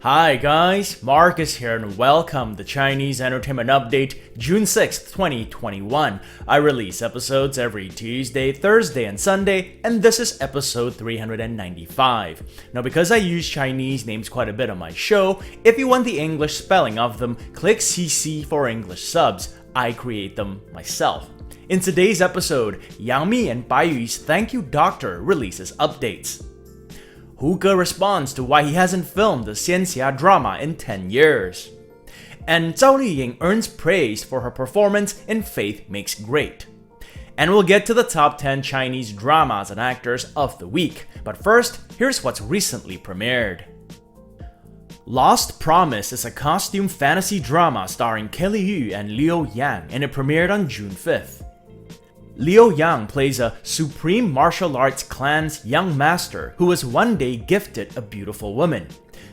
Hi guys, Marcus here and welcome to Chinese Entertainment Update, June 6th, 2021. I release episodes every Tuesday, Thursday, and Sunday, and this is episode 395. Now because I use Chinese names quite a bit on my show, if you want the English spelling of them, click CC for English subs. I create them myself. In today's episode, Yang Mi and Bai Yu's Thank You Doctor releases updates. Hu Ge responds to why he hasn't filmed the Xianxia drama in 10 years. And Zhao Liying earns praise for her performance in Faith Makes Great. And we'll get to the top 10 Chinese dramas and actors of the week. But first, here's what's recently premiered. Lost Promise is a costume fantasy drama starring Kelly Yu and Liu Yang, and it premiered on June 5th. Liu Yang plays a supreme martial arts clan's young master who was one day gifted a beautiful woman.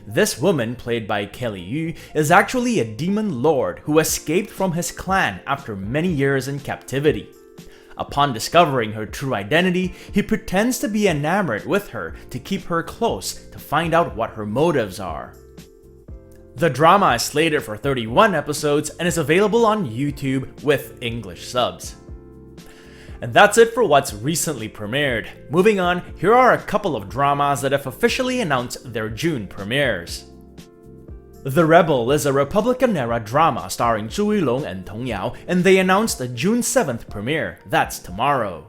This woman, played by Kelly Yu, is actually a demon lord who escaped from his clan after many years in captivity. Upon discovering her true identity, he pretends to be enamored with her to keep her close to find out what her motives are. The drama is slated for 31 episodes and is available on YouTube with English subs. And that's it for what's recently premiered. Moving on, here are a couple of dramas that have officially announced their June premieres. The Rebel is a Republican-era drama starring Zhu Yilong and Tong Yao, and they announced a June 7th premiere. That's tomorrow.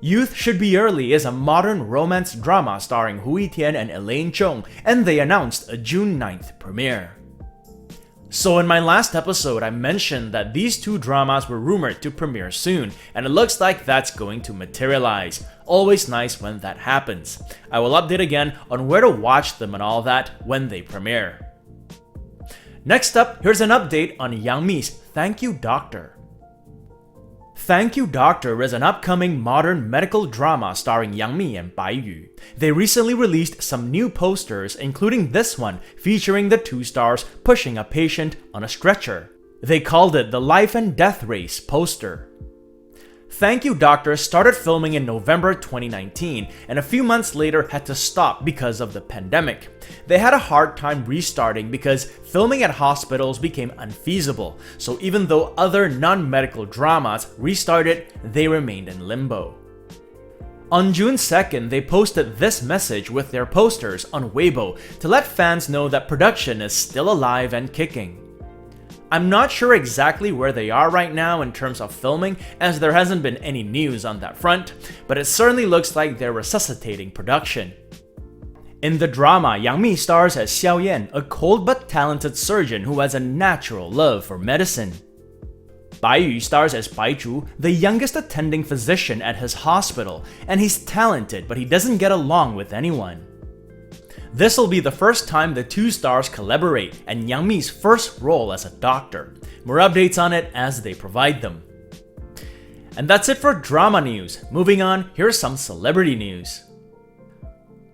Youth Should Be Early is a modern romance drama starring Hu Yitian and Elaine Chung, and they announced a June 9th premiere. So in my last episode, I mentioned that these two dramas were rumored to premiere soon, and it looks like that's going to materialize. Always nice when that happens. I will update again on where to watch them and all that when they premiere. Next up, here's an update on Yang Mi's Thank You Doctor. Thank You Doctor is an upcoming modern medical drama starring Yang Mi and Bai Yu. They recently released some new posters, including this one featuring the two stars pushing a patient on a stretcher. They called it the Life and Death Race poster. Thank You Doctor started filming in November 2019 and a few months later had to stop because of the pandemic. They had a hard time restarting because filming at hospitals became unfeasible, so even though other non-medical dramas restarted, they remained in limbo. On June 2nd, they posted this message with their posters on Weibo to let fans know that production is still alive and kicking. I'm not sure exactly where they are right now in terms of filming, as there hasn't been any news on that front, but it certainly looks like they're resuscitating production. In the drama, Yang Mi stars as Xiaoyan, a cold but talented surgeon who has a natural love for medicine. Bai Yu stars as Bai Zhu, the youngest attending physician at his hospital, and he's talented but he doesn't get along with anyone. This will be the first time the two stars collaborate and Yang Mi's first role as a doctor. More updates on it as they provide them. And that's it for drama news. Moving on, here's some celebrity news.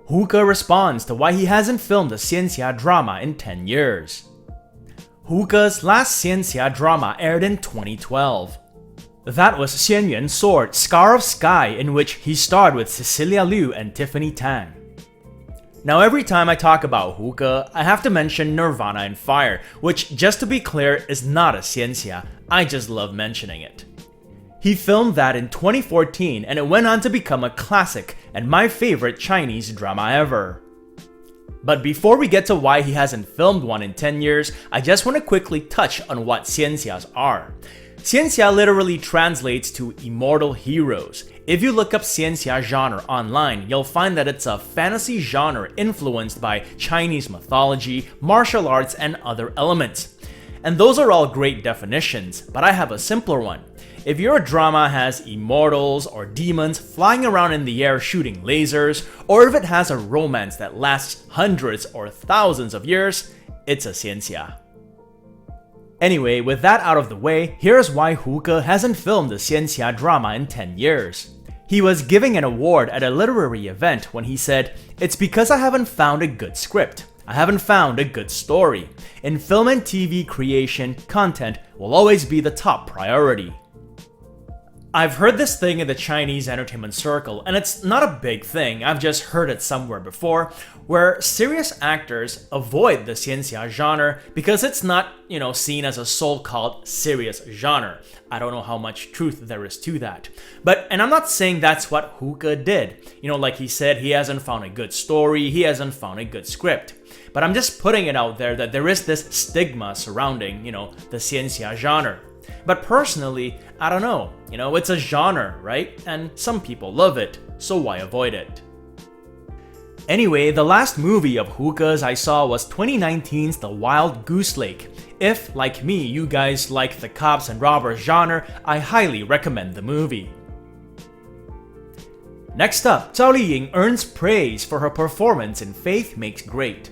Hu Ge responds to why he hasn't filmed a Xianxia drama in 10 years. Hu Ge's last Xianxia drama aired in 2012. That was Xian Yuan's Sword, Scar of Sky, in which he starred with Cecilia Liu and Tiffany Tang. Now every time I talk about Hu Ge, I have to mention Nirvana and Fire, which, just to be clear, is not a Xianxia. I just love mentioning it. He filmed that in 2014 and it went on to become a classic and my favorite Chinese drama ever. But before we get to why he hasn't filmed one in 10 years, I just want to quickly touch on what Xianxias are. Xianxia literally translates to immortal heroes. If you look up Xianxia genre online, you'll find that it's a fantasy genre influenced by Chinese mythology, martial arts, and other elements. And those are all great definitions, but I have a simpler one. If your drama has immortals or demons flying around in the air shooting lasers, or if it has a romance that lasts hundreds or thousands of years, it's a Xianxia. Anyway, with that out of the way, here's why Hu Ge hasn't filmed a Xianxia drama in 10 years. He was giving an award at a literary event when he said, "It's because I haven't found a good script. I haven't found a good story. In film and TV creation, content will always be the top priority." I've heard this thing in the Chinese entertainment circle, and it's not a big thing, I've just heard it somewhere before, where serious actors avoid the Xianxia genre because it's not, seen as a so-called serious genre. I don't know how much truth there is to that. And I'm not saying that's what Huke did. Like he said, he hasn't found a good story, he hasn't found a good script. But I'm just putting it out there that there is this stigma surrounding, the Xianxia genre. But personally, I don't know. It's a genre, right? And some people love it, so why avoid it? Anyway, the last movie of Huke's I saw was 2019's The Wild Goose Lake. If, like me, you guys like the cops and robbers genre, I highly recommend the movie. Next up, Zhao Liying earns praise for her performance in Faith Makes Great.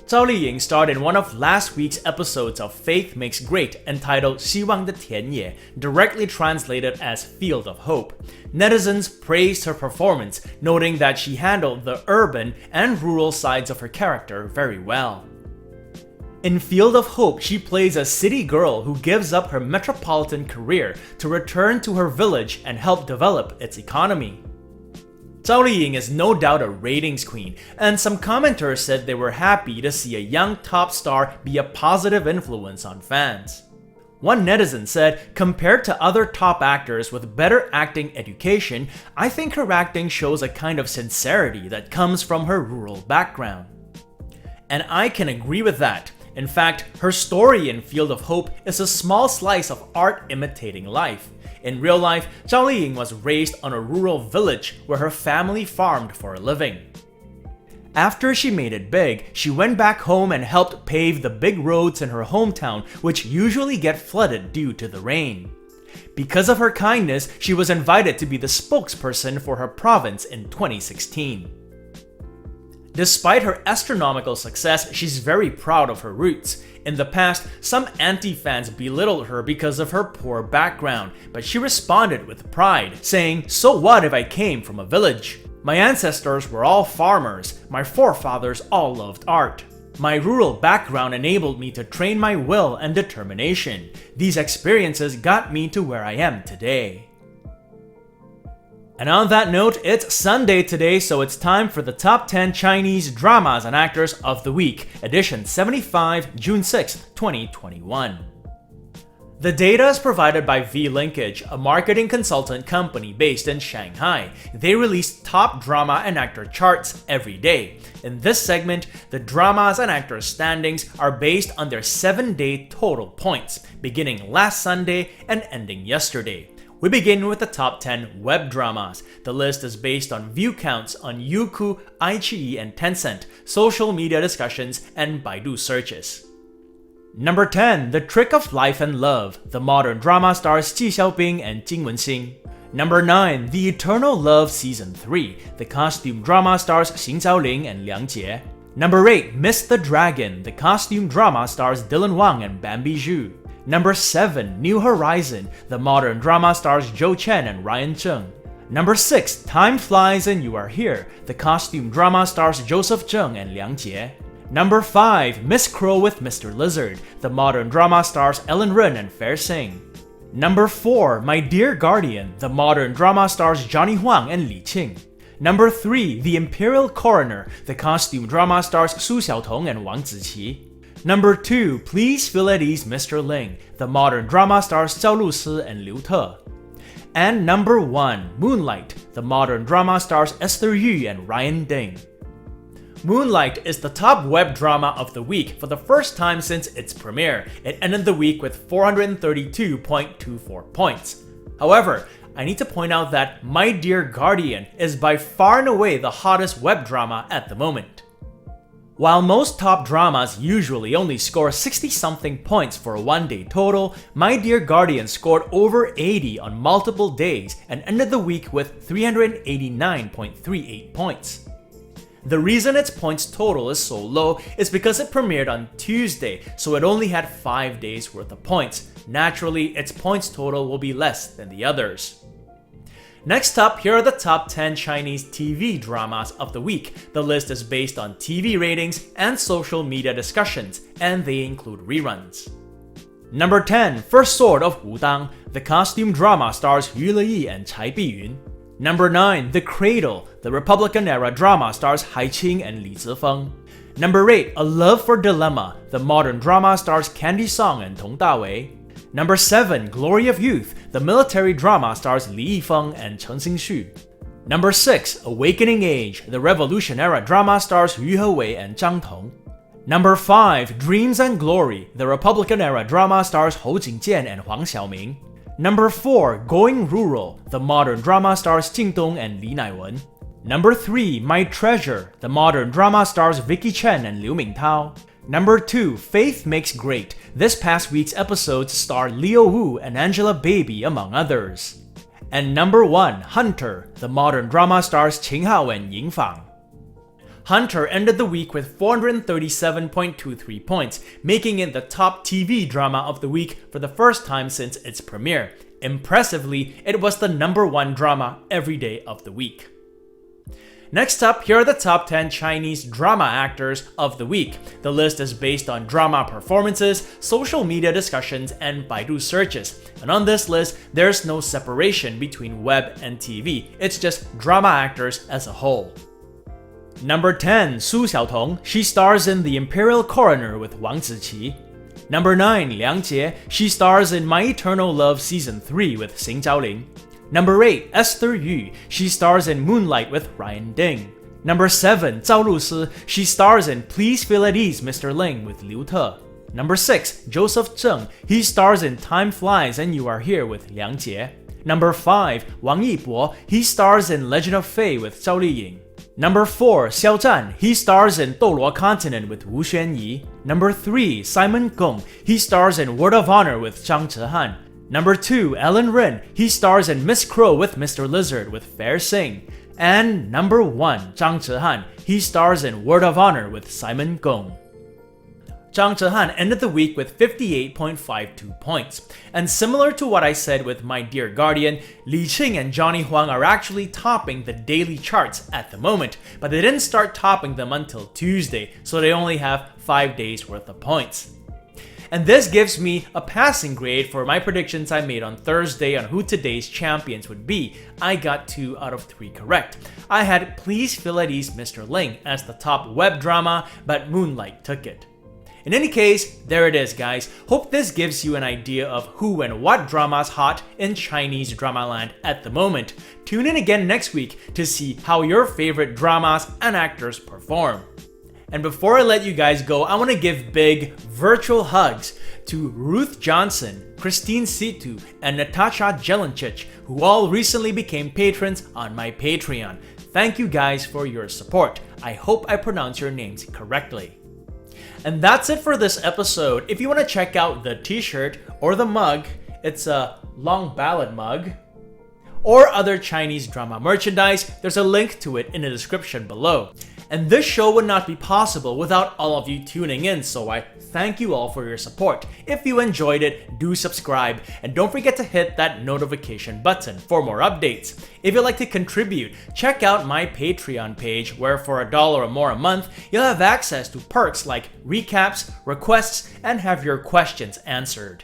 Zhao Liying starred in one of last week's episodes of Faith Makes Great entitled 希望的田野, directly translated as Field of Hope. Netizens praised her performance, noting that she handled the urban and rural sides of her character very well. In Field of Hope, she plays a city girl who gives up her metropolitan career to return to her village and help develop its economy. Zhao Liying is no doubt a ratings queen, and some commenters said they were happy to see a young top star be a positive influence on fans. One netizen said, compared to other top actors with better acting education, I think her acting shows a kind of sincerity that comes from her rural background. And I can agree with that. In fact, her story in Field of Hope is a small slice of art imitating life. In real life, Zhao Liying was raised on a rural village where her family farmed for a living. After she made it big, she went back home and helped pave the big roads in her hometown, which usually get flooded due to the rain. Because of her kindness, she was invited to be the spokesperson for her province in 2016. Despite her astronomical success, she's very proud of her roots. In the past, some anti-fans belittled her because of her poor background, but she responded with pride, saying, "So what if I came from a village? My ancestors were all farmers, my forefathers all loved art. My rural background enabled me to train my will and determination. These experiences got me to where I am today." And on that note, it's Sunday today, so it's time for the top 10 Chinese dramas and actors of the week, edition 75, June 6, 2021. The data is provided by V-Linkage, a marketing consultant company based in Shanghai. They release top drama and actor charts every day. In this segment, the dramas and actors standings are based on their 7-day total points, beginning last Sunday and ending yesterday. We begin with the top 10 web dramas. The list is based on view counts on Youku, iQIYI, and Tencent, social media discussions, and Baidu searches. Number 10, The Trick of Life and Love. The modern drama stars Ji Xiaobing and Jing Wenxing. Number 9, The Eternal Love Season 3. The costume drama stars Xing Zhaoling and Liang Jie. Number 8, Miss the Dragon. The costume drama stars Dylan Wang and Bambi Zhu. Number 7, New Horizon. The modern drama stars Zhou Chen and Ryan Zheng. Number 6, Time Flies and You Are Here. The costume drama stars Joseph Zheng and Liang Jie. Number 5, Miss Crow with Mr. Lizard. The modern drama stars Ellen Ren and Fair Sing. Number 4, My Dear Guardian. The modern drama stars Johnny Huang and Li Qing. Number 3, The Imperial Coroner. The costume drama stars Su Xiaotong and Wang Ziqi. Number 2, Please Feel at Ease, Mr. Ling. The modern drama stars Zhao Lusi and Liu Te. And number 1, Moonlight. The modern drama stars Esther Yu and Ryan Ding. Moonlight is the top web drama of the week for the first time since its premiere. It ended the week with 432.24 points. However, I need to point out that My Dear Guardian is by far and away the hottest web drama at the moment. While most top dramas usually only score 60-something points for a one-day total, My Dear Guardian scored over 80 on multiple days and ended the week with 389.38 points. The reason its points total is so low is because it premiered on Tuesday, so it only had 5 days worth of points. Naturally, its points total will be less than the others. Next up, here are the top 10 Chinese TV dramas of the week. The list is based on TV ratings and social media discussions, and they include reruns. Number 10, First Sword of Wudang. The costume drama stars Yu Leyi and Cai Biyun. Number 9, The Cradle. The Republican-era drama stars Hai Qing and Li Zifeng. Number 8, A Love for Dilemma. The modern drama stars Candy Song and Tong Dawei. Number 7, Glory of Youth. The military drama stars Li Yifeng and Cheng Xingxu. Number 6, Awakening Age. The Revolution-era drama stars Yu Hewei and Zhang Tong. Number 5, Dreams and Glory. The Republican-era drama stars Hou Jingjian and Huang Xiaoming. Number 4, Going Rural. The modern drama stars Jing Dong and Li Naiwen. Number 3, My Treasure. The modern drama stars Vicky Chen and Liu Mingtao. Number 2, Faith Makes Great. This past week's episodes star Leo Wu and Angela Baby, among others. And number 1, Hunter. The modern drama stars Qing Hao and Ying Fang. Hunter ended the week with 437.23 points, making it the top TV drama of the week for the first time since its premiere. Impressively, it was the number 1 drama every day of the week. Next up, here are the top 10 Chinese drama actors of the week. The list is based on drama performances, social media discussions, and Baidu searches. And on this list, there's no separation between web and TV. It's just drama actors as a whole. Number 10, Su Xiaotong. She stars in The Imperial Coroner with Wang Ziqi. Number 9, Liang Jie. She stars in My Eternal Love Season 3 with Xing Zhaoling. Number 8, Esther Yu. She stars in Moonlight with Ryan Ding. Number 7, Zhao Lusi. She stars in Please Feel at Ease, Mr. Ling with Liu Te. Number 6, Joseph Zheng. He stars in Time Flies and You Are Here with Liang Jie. Number 5, Wang Yibo. He stars in Legend of Fei with Zhao Liying. Number 4, Xiao Zhan. He stars in Douluo Continent with Wu Xuanyi. Number 3, Simon Gong. He stars in Word of Honor with Zhang Zhehan. Number 2, Ellen Rin. He stars in Miss Crow with Mr. Lizard with Fair Sing. And number 1, Zhang Zhehan. He stars in Word of Honor with Simon Gong. Zhang Zhehan ended the week with 58.52 points. And similar to what I said with My Dear Guardian, Li Qing and Johnny Huang are actually topping the daily charts at the moment, but they didn't start topping them until Tuesday, so they only have 5 days worth of points. And this gives me a passing grade for my predictions I made on Thursday on who today's champions would be. I got 2 out of 3 correct. I had Please Feel at Ease, Mr. Ling as the top web drama, but Moonlight took it. In any case, there it is, guys. Hope this gives you an idea of who and what drama's hot in Chinese drama land at the moment. Tune in again next week to see how your favorite dramas and actors perform. And before I let you guys go, I want to give big virtual hugs to Ruth Johnson, Christine Situ, and Natasha Jelencic, who all recently became patrons on my Patreon. Thank you guys for your support. I hope I pronounce your names correctly. And that's it for this episode. If you want to check out the t-shirt or the mug, it's a long ballad mug, or other Chinese drama merchandise, there's a link to it in the description below. And this show would not be possible without all of you tuning in, so I thank you all for your support. If you enjoyed it, do subscribe, and don't forget to hit that notification button for more updates. If you'd like to contribute, check out my Patreon page, where for $1 or more a month, you'll have access to perks like recaps, requests, and have your questions answered.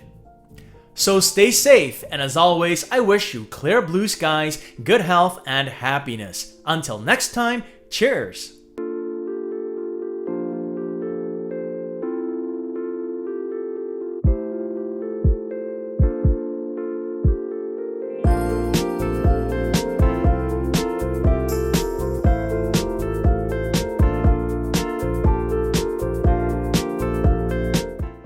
So stay safe, and as always, I wish you clear blue skies, good health, and happiness. Until next time, cheers!